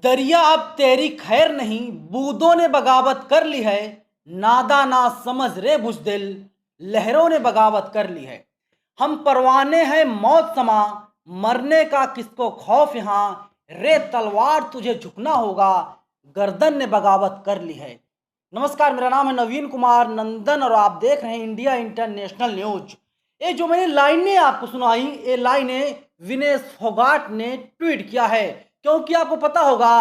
दरिया अब तेरी खैर नहीं, बूंदों ने बगावत कर ली है। नादा ना समझ रे बुज़दिल, लहरों ने बगावत कर ली है। हम परवाने हैं मौत समा, मरने का किसको खौफ यहाँ। रे तलवार तुझे झुकना होगा, गर्दन ने बगावत कर ली है। नमस्कार, मेरा नाम है नवीन कुमार नंदन और आप देख रहे हैं इंडिया इंटरनेशनल न्यूज। ये जो मैंने लाइनें आपको सुनाई, ये लाइनें विनेश फोगाट ने ट्वीट किया है। क्योंकि आपको पता होगा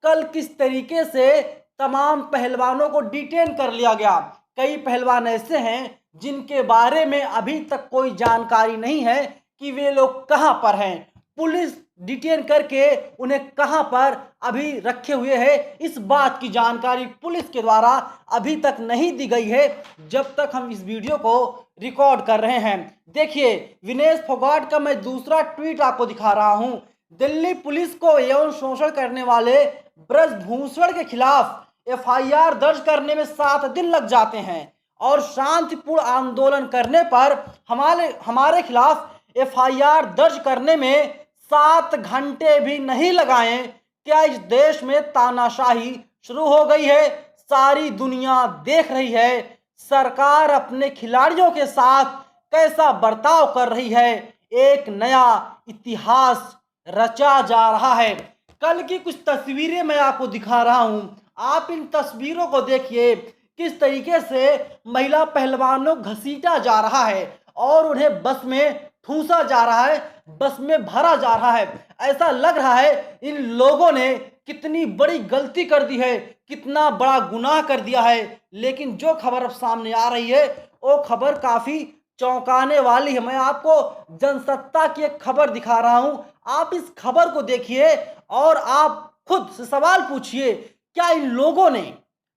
कल किस तरीके से तमाम पहलवानों को डिटेन कर लिया गया। कई पहलवान ऐसे हैं जिनके बारे में अभी तक कोई जानकारी नहीं है कि वे लोग कहां पर हैं। पुलिस डिटेन करके उन्हें कहां पर अभी रखे हुए है, इस बात की जानकारी पुलिस के द्वारा अभी तक नहीं दी गई है जब तक हम इस वीडियो को रिकॉर्ड कर रहे हैं। देखिए, विनेश फोगाट का मैं दूसरा ट्वीट आपको दिखा रहा हूं। दिल्ली पुलिस को यौन शोषण करने वाले ब्रजभूषण के खिलाफ एफआईआर दर्ज करने में 7 दिन लग जाते हैं और शांतिपूर्ण आंदोलन करने पर हमारे खिलाफ एफआईआर दर्ज करने में 7 घंटे भी नहीं लगाए। क्या इस देश में तानाशाही शुरू हो गई है? सारी दुनिया देख रही है सरकार अपने खिलाड़ियों के साथ कैसा बर्ताव कर रही है। एक नया इतिहास रचा जा रहा है। कल की कुछ तस्वीरें मैं आपको दिखा रहा हूं, आप इन तस्वीरों को देखिए। किस तरीके से महिला पहलवानों घसीटा जा रहा है और उन्हें बस में ठूंसा जा रहा है, बस में भरा जा रहा है। ऐसा लग रहा है इन लोगों ने कितनी बड़ी गलती कर दी है, कितना बड़ा गुनाह कर दिया है। लेकिन जो खबर अब सामने आ रही है वो खबर काफी चौंकाने वाली है। मैं आपको जनसत्ता की एक खबर दिखा रहा हूं, आप इस खबर को देखिए और आप खुद से सवाल पूछिए, क्या इन लोगों ने,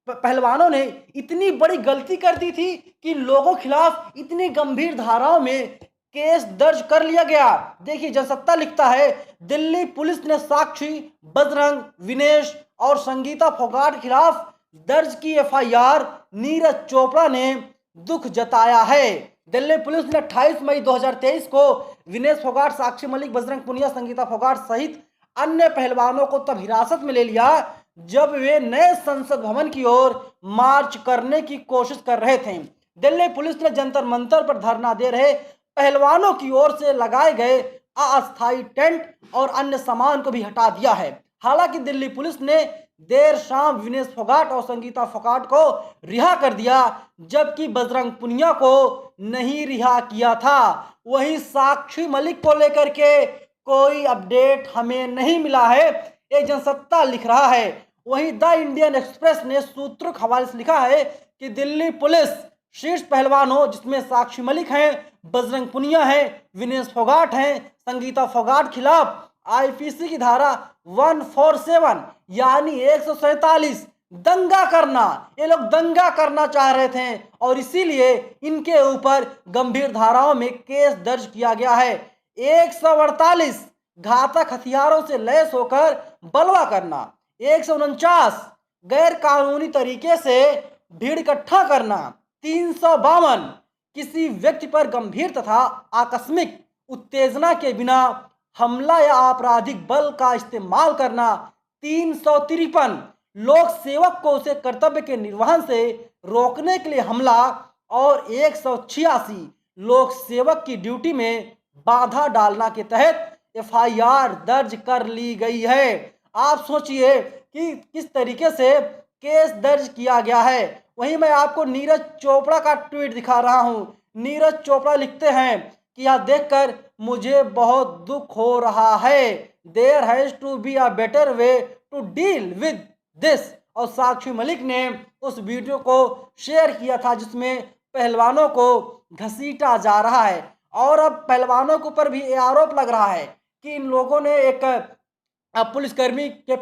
पहलवानों ने इतनी बड़ी गलती कर दी थी कि लोगों के खिलाफ इतनी गंभीर धाराओं में केस दर्ज कर लिया गया। देखिए, जनसत्ता लिखता है, दिल्ली पुलिस ने साक्षी, बजरंग, विनेश और संगीता फोगाट के खिलाफ दर्ज की एफआईआर। नीरज चोपड़ा ने दुख जताया है। दिल्ली पुलिस ने 28 मई 2023 को विनेश फोगाट, साक्षी मलिक, बजरंग पुनिया, संगीता फोगाट सहित अन्य पहलवानों को तब हिरासत में ले लिया जब वे नए संसद भवन की ओर मार्च करने की कोशिश कर रहे थे। दिल्ली पुलिस ने जंतर मंतर पर धरना दे रहे पहलवानों की ओर से लगाए गए अस्थायी टेंट और अन्य सामान को भी हटा दिया है। हालांकि दिल्ली पुलिस ने देर शाम विनेश फोगाट और संगीता फोगाट को रिहा कर दिया, जबकि बजरंग पुनिया को नहीं रिहा किया था। वहीं साक्षी मलिक को लेकर के कोई अपडेट हमें नहीं मिला है, ये जनसत्ता लिख रहा है। वहीं द इंडियन एक्सप्रेस ने सूत्रों के हवाले से लिखा है कि दिल्ली पुलिस शीर्ष पहलवानों, जिसमें साक्षी मलिक हैं, बजरंग पुनिया हैं, विनेश फोगाट हैं, संगीता फोगाट खिलाफ आईपीसी की धारा 147 यानी 147 दंगा करना, ये लोग दंगा करना चाह रहे थे और इसीलिए इनके ऊपर गंभीर धाराओं में केस दर्ज किया गया है। 148 घातक हथियारों से लैस होकर बलवा करना, 149 गैर कानूनी तरीके से भीड़ इकट्ठा करना, 352 किसी व्यक्ति पर गंभीर तथा आकस्मिक उत्तेजना के बिना हमला या आपराधिक बल का इस्तेमाल करना, 353 लोक सेवक को उसे कर्तव्य के निर्वहन से रोकने के लिए हमला और 186 लोक सेवक की ड्यूटी में बाधा डालना के तहत एफआईआर दर्ज कर ली गई है। आप सोचिए कि किस तरीके से केस दर्ज किया गया है। वहीं मैं आपको नीरज चोपड़ा का ट्वीट दिखा रहा हूं। नीरज चोपड़ा लिखते हैं कि यह देखकर मुझे बहुत दुख हो रहा है। There has to be a better way to deal with this. और साक्षी मलिक ने उस वीडियो को शेयर किया था जिसमें पहलवानों को घसीटा जा रहा है और अब पहलवानों के ऊपर भी ये आरोप लग रहा है कि इन लोगों ने एक पुलिसकर्मी के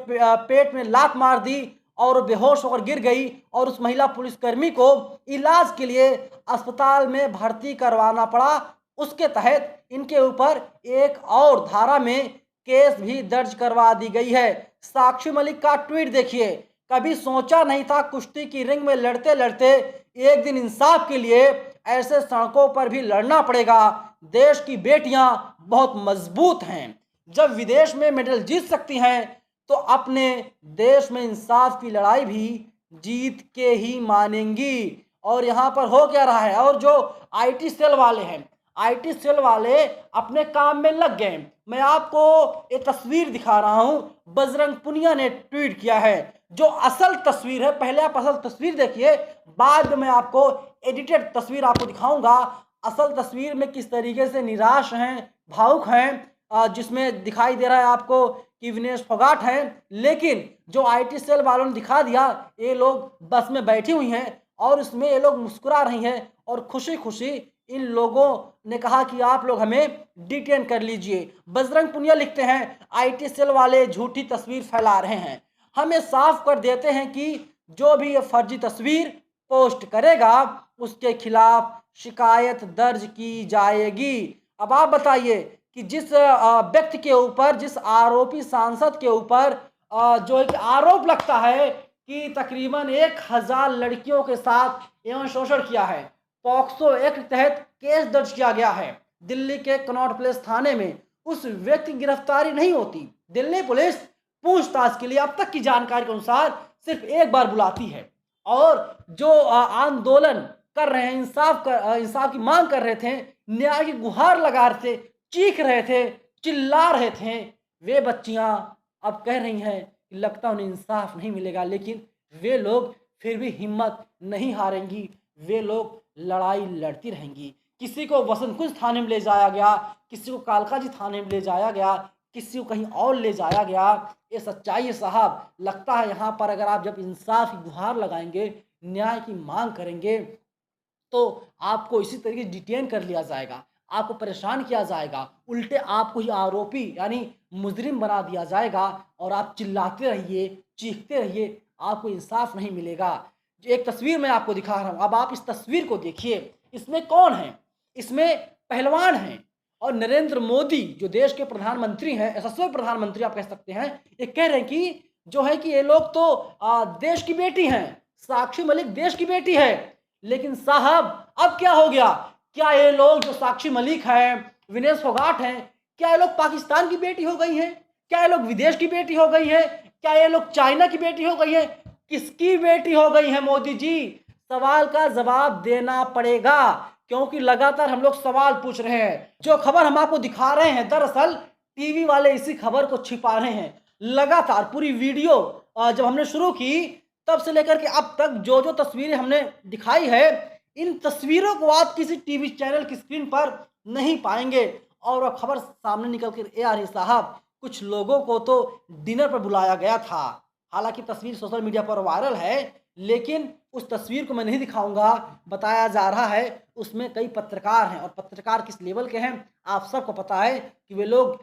पेट में लात मार दी और बेहोश होकर गिर गई और उस महिला पुलिसकर्मी को इलाज के लिए अस्पताल में भर्ती करवाना पड़ा। उसके तहत इनके ऊपर एक और धारा में केस भी दर्ज करवा दी गई है। साक्षी मलिक का ट्वीट देखिए, कभी सोचा नहीं था कुश्ती की रिंग में लड़ते लड़ते एक दिन इंसाफ के लिए ऐसे सड़कों पर भी लड़ना पड़ेगा। देश की बेटियां बहुत मजबूत हैं, जब विदेश में मेडल जीत सकती हैं तो अपने देश में इंसाफ की लड़ाई भी जीत के ही मानेंगी। और यहाँ पर हो क्या रहा है, और जो आईटी सेल वाले हैं, आईटी सेल वाले अपने काम में लग गए। मैं आपको एक तस्वीर दिखा रहा हूं, बजरंग पुनिया ने ट्वीट किया है जो असल तस्वीर है। पहले आप असल तस्वीर देखिए, बाद में मैं आपको एडिटेड तस्वीर आपको दिखाऊंगा। असल तस्वीर में किस तरीके से निराश हैं, भावुक हैं, जिसमें दिखाई दे रहा है आपको कि विनेश फोगाट हैं। लेकिन जो आईटी सेल वालों ने दिखा दिया, ये लोग बस में बैठी हुई हैं और उसमें ये लोग मुस्कुरा रही हैं और खुशी खुशी इन लोगों ने कहा कि आप लोग हमें डिटेन कर लीजिए। बजरंग पुनिया लिखते हैं, आईटी सेल वाले झूठी तस्वीर फैला रहे हैं, हमें साफ कर देते हैं कि जो भी ये फर्जी तस्वीर पोस्ट करेगा उसके खिलाफ शिकायत दर्ज की जाएगी। अब आप बताइए कि जिस व्यक्ति के ऊपर, जिस आरोपी सांसद के ऊपर जो एक आरोप लगता है कि तकरीबन 1000 लड़कियों के साथ एवं शोषण किया है, पॉक्सो एक्ट तहत केस दर्ज किया गया है दिल्ली के कनॉट प्लेस थाने में, उस व्यक्ति की गिरफ्तारी नहीं होती। दिल्ली पुलिस पूछताछ के लिए अब तक की जानकारी के अनुसार सिर्फ एक बार बुलाती है। और जो आंदोलन कर रहे हैं, इंसाफ की मांग कर रहे थे, न्याय की गुहार लगा रहे थे, चीख रहे थे, चिल्ला रहे थे, वे बच्चियां अब कह रही हैं कि लगता उन्हें इंसाफ नहीं मिलेगा, लेकिन वे लोग फिर भी हिम्मत नहीं हारेंगी, वे लोग लड़ाई लड़ती रहेंगी। किसी को वसंत कुंज थाने में ले जाया गया, किसी को कालकाजी थाने में ले जाया गया, किसी को कहीं और ले जाया गया। ये सच्चाई है साहब। लगता है यहाँ पर अगर आप जब इंसाफ की गुहार लगाएंगे, न्याय की मांग करेंगे, तो आपको इसी तरीके से डिटेन कर लिया जाएगा, आपको परेशान किया जाएगा, उल्टे आपको ही आरोपी यानी मुजरिम बना दिया जाएगा और आप चिल्लाते रहिए, चीखते रहिए, आपको इंसाफ नहीं मिलेगा। एक तस्वीर मैं आपको दिखा रहा हूँ, अब आप इस तस्वीर को देखिए। इसमें कौन है? इसमें पहलवान हैं और नरेंद्र मोदी जो देश के प्रधानमंत्री हैं, यशस्वी प्रधानमंत्री आप कह सकते हैं, ये कह रहे हैं कि जो है कि ये लोग तो देश की बेटी हैं, साक्षी मलिक देश की बेटी है। लेकिन साहब अब क्या हो गया? क्या ये लोग जो साक्षी मलिक हैं, विनेश फोगाट हैं, क्या ये लोग पाकिस्तान की बेटी हो गई हैं? क्या ये लोग विदेश की बेटी हो गई हैं? क्या ये लोग चाइना की बेटी हो गई हैं? किसकी बेटी हो गई है मोदी जी? सवाल का जवाब देना पड़ेगा, क्योंकि लगातार हम लोग सवाल पूछ रहे हैं। जो खबर हम आपको दिखा रहे हैं, दरअसल टीवी वाले इसी खबर को छिपा रहे हैं। लगातार पूरी वीडियो जब हमने शुरू की तब से लेकर के अब तक जो जो तस्वीरें हमने दिखाई है, इन तस्वीरों को आप किसी टीवी चैनल की स्क्रीन पर नहीं पाएंगे। और वह खबर सामने निकल कर ए आ रही साहब, कुछ लोगों को तो डिनर पर बुलाया गया था। हालांकि तस्वीर सोशल मीडिया पर वायरल है, लेकिन उस तस्वीर को मैं नहीं दिखाऊंगा। बताया जा रहा है उसमें कई पत्रकार हैं, और पत्रकार किस लेवल के हैं आप सबको पता है कि वे लोग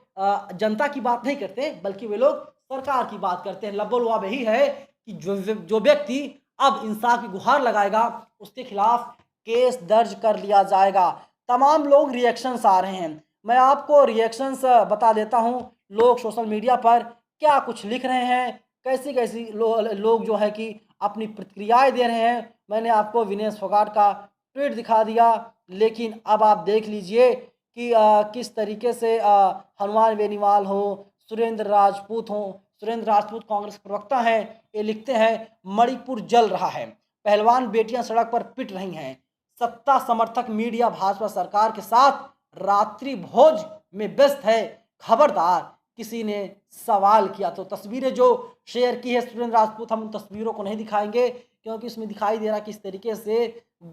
जनता की बात नहीं करते, बल्कि वे लोग सरकार की बात करते हैं। लब्बो-लुआब यही है कि जो व्यक्ति अब इंसाफ की गुहार लगाएगा उसके खिलाफ केस दर्ज कर लिया जाएगा। तमाम लोग रिएक्शंस आ रहे हैं, मैं आपको रिएक्शंस बता देता हूं। लोग सोशल मीडिया पर क्या कुछ लिख रहे हैं, कैसी कैसी लोग जो है कि अपनी प्रतिक्रियाएं दे रहे हैं। मैंने आपको विनेश फोगाट का ट्वीट दिखा दिया, लेकिन अब आप देख लीजिए कि किस तरीके से हनुमान बेनीवाल हो, सुरेंद्र राजपूत हो, सुरेंद्र राजपूत कांग्रेस प्रवक्ता हैं, ये लिखते हैं मणिपुर जल रहा है, पहलवान बेटियां सड़क पर पिट रही हैं, सत्ता समर्थक मीडिया भाजपा सरकार के साथ रात्रि भोज में व्यस्त है, खबरदार किसी ने सवाल किया। तो तस्वीरें जो शेयर की है सुरेंद्र राजपूत, हम उन तस्वीरों को नहीं दिखाएंगे क्योंकि इसमें दिखाई दे रहा किस तरीके से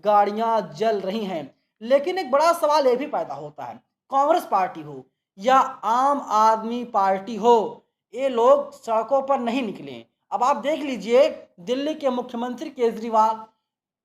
गाड़ियां जल रही हैं। लेकिन एक बड़ा सवाल ये भी पैदा होता है, कांग्रेस पार्टी हो या आम आदमी पार्टी हो, ये लोग सड़कों पर नहीं निकले। अब आप देख लीजिए, दिल्ली के मुख्यमंत्री केजरीवाल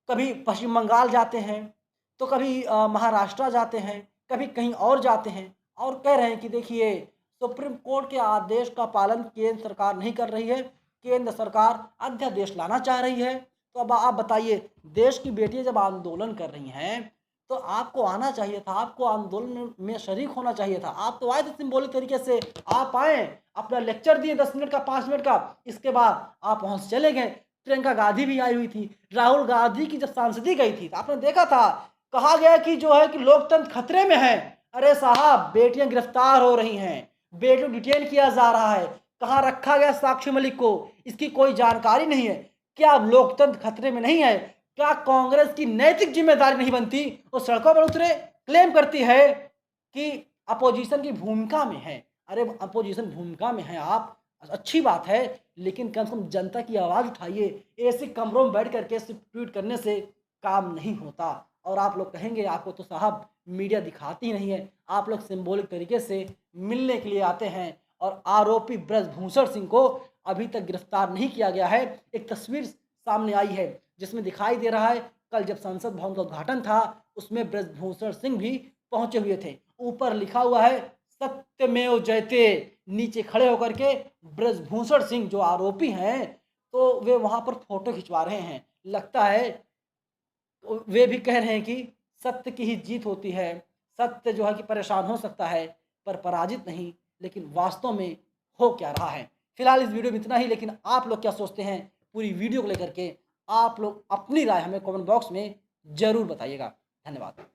कभी पश्चिम बंगाल जाते हैं, तो कभी महाराष्ट्र जाते हैं, कभी कहीं और जाते हैं और कह रहे हैं कि देखिए सुप्रीम कोर्ट के आदेश का पालन केंद्र सरकार नहीं कर रही है, केंद्र सरकार अध्यादेश लाना चाह रही है। तो अब आप बताइए, देश की बेटियां जब आंदोलन कर रही हैं तो आपको आना चाहिए था, आपको आंदोलन में शरीक होना चाहिए था। आप तो आए थे सिंबॉलिक तरीके से, आप आए, अपना लेक्चर दिए 10 मिनट का, 5 मिनट का, इसके बाद आप वहाँ से चले गए। प्रियंका गांधी भी आई हुई थी, राहुल गांधी की जब सांसदी गई थी तो आपने देखा था, कहा गया कि जो है कि लोकतंत्र खतरे में है। अरे साहब, बेटियां गिरफ्तार हो रही हैं, बेटियों डिटेन किया जा रहा है, कहाँ रखा गया साक्षी मलिक को, इसकी कोई जानकारी नहीं है। क्या लोकतंत्र खतरे में नहीं है? क्या कांग्रेस की नैतिक जिम्मेदारी नहीं बनती? वो सड़कों पर उतरे, क्लेम करती है कि अपोजिशन की भूमिका में है। अरे अपोजिशन भूमिका में है आप, अच्छी बात है, लेकिन कम से कम जनता की आवाज़ उठाइए। ऐसे कमरों में बैठ करके सिर्फ ट्वीट करने से काम नहीं होता। और आप लोग कहेंगे आपको तो साहब मीडिया दिखाती नहीं है, आप लोग सिंबॉलिक तरीके से मिलने के लिए आते हैं। और आरोपी ब्रजभूषण सिंह को अभी तक गिरफ्तार नहीं किया गया है। एक तस्वीर सामने आई है जिसमें दिखाई दे रहा है कल जब संसद भवन का उद्घाटन था उसमें ब्रजभूषण सिंह भी पहुंचे हुए थे। ऊपर लिखा हुआ है सत्यमेव जयते, नीचे खड़े होकर के ब्रजभूषण सिंह जो आरोपी हैं तो वे वहां पर फोटो खिंचवा रहे हैं। लगता है तो वे भी कह रहे हैं कि सत्य की ही जीत होती है, सत्य जो है कि परेशान हो सकता है पर पराजित नहीं। लेकिन वास्तव में हो क्या रहा है? फिलहाल इस वीडियो में इतना ही, लेकिन आप लोग क्या सोचते हैं पूरी वीडियो को लेकर के? आप लोग अपनी राय हमें कमेंट बॉक्स में ज़रूर बताइएगा। धन्यवाद।